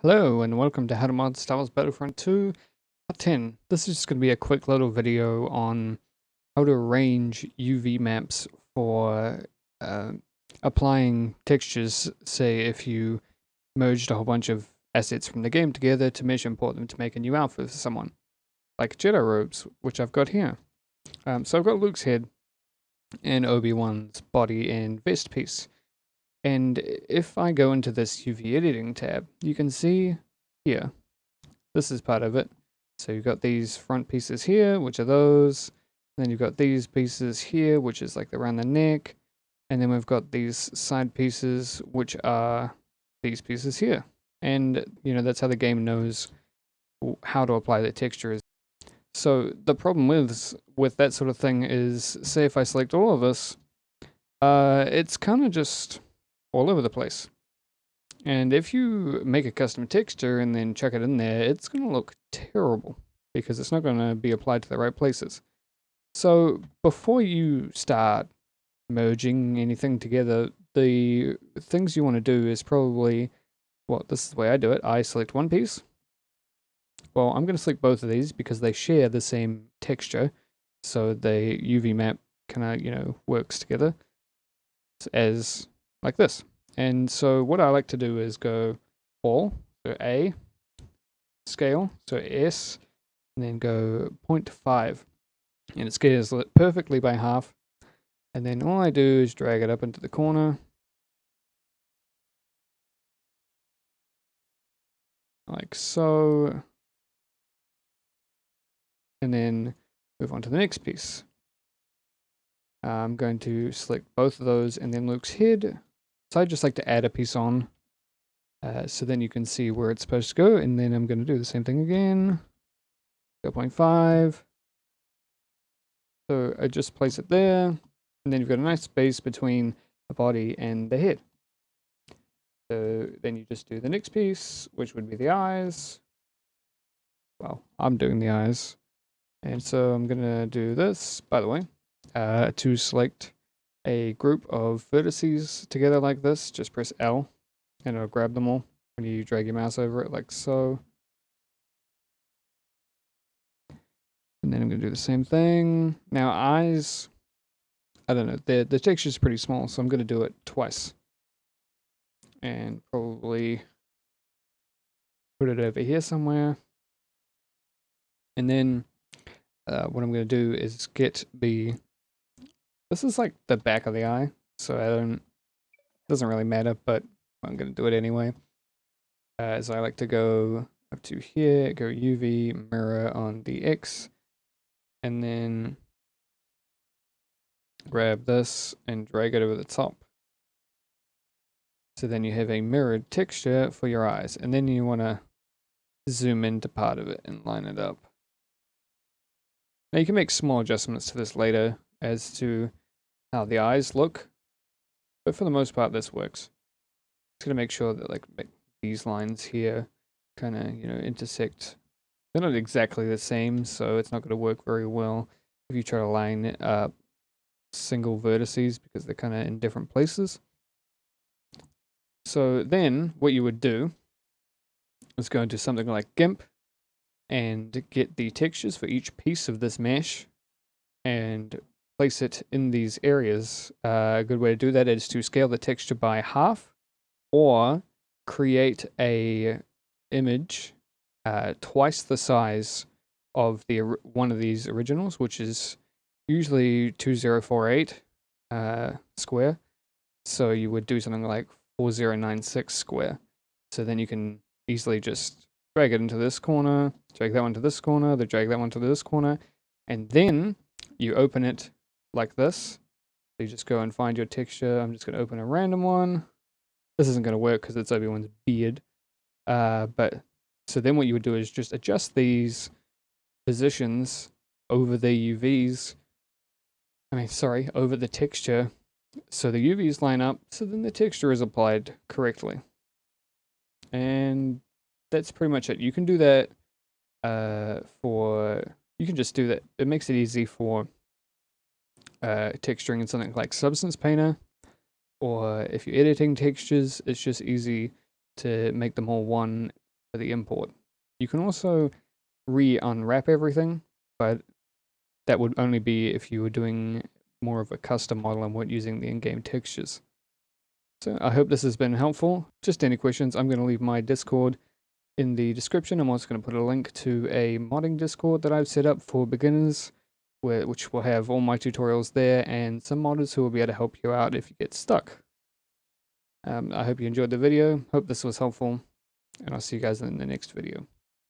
Hello and welcome to How to Mod Star Wars Battlefront 2 Part 10. This is just going to be a quick little video on how to arrange UV maps for applying textures, say if you merged a whole bunch of assets from the game together to mesh import them to make a new outfit for someone, like Jedi robes, which I've got here. So I've got Luke's head and Obi-Wan's body and vest piece. And if I go into this UV editing tab, you can see here, this is part of it. So you've got these front pieces here, which are those. Then you've got these pieces here, which is like around the neck. And then we've got these side pieces, which are these pieces here. And, that's how the game knows how to apply the textures. So the problem with that sort of thing is, say if I select all of this, it's kind of just all over the place. And if you make a custom texture and then chuck it in there, it's going to look terrible because it's not going to be applied to the right places. So before you start merging anything together, the things you want to do is probably, well, this is the way I do it. I select one piece. Well, I'm going to select both of these because they share the same texture. So the UV map kind of, works together as like this. And so what I like to do is go all, so A, scale, so S, and then go 0.5. And it scales it perfectly by half. And then all I do is drag it up into the corner. Like so. And then move on to the next piece. I'm going to select both of those and then Luke's head. So I just like to add a piece on, so then you can see where it's supposed to go, and then I'm going to do the same thing again. Go 0.5. So I just place it there, and then you've got a nice space between the body and the head. So then you just do the next piece, which would be the eyes. Well, I'm doing the eyes. And so I'm going to do this, by the way, to select a group of vertices together like this. Just press L and it'll grab them all when you drag your mouse over it like so. And then I'm going to do the same thing. Now eyes, I don't know, the texture is pretty small, so I'm going to do it twice. And probably put it over here somewhere. And then what I'm going to do is get this is like the back of the eye, so it doesn't really matter, but I'm going to do it anyway. As I like to go up to here, go UV, mirror on the X, and then grab this and drag it over the top. So then you have a mirrored texture for your eyes, and then you want to zoom into part of it and line it up. Now you can make small adjustments to this later as to how the eyes look, but for the most part this works. Just gonna make sure that like these lines here kind of intersect. They're not exactly the same, so it's not going to work very well if you try to line up single vertices because they're kind of in different places. So then what you would do is go into something like GIMP and get the textures for each piece of this mesh and place it in these areas. A good way to do that is to scale the texture by half or create a image twice the size of the one of these originals, which is usually 2048 square. So you would do something like 4096 square. So then you can easily just drag it into this corner, drag that one to this corner, then drag that one to this corner, and then you open it like this. So you just go and find your texture. I'm just going to open a random one. This isn't going to work because it's Obi-Wan's beard. But so then what you would do is just adjust these positions over the UVs. Over the texture. So the UVs line up, so then the texture is applied correctly. And that's pretty much it. You can do that you can just do that. It makes it easy for texturing in something like Substance Painter. Or if you're editing textures, it's just easy to make them all one for the import. You can also re-unwrap everything, but that would only be if you were doing more of a custom model and weren't using the in-game textures. So I hope this has been helpful. Just any questions, I'm going to leave my Discord in the description. I'm also going to put a link to a modding Discord that I've set up for beginners, which will have all my tutorials there and some modders who will be able to help you out if you get stuck. I hope you enjoyed the video. Hope this was helpful, and I'll see you guys in the next video.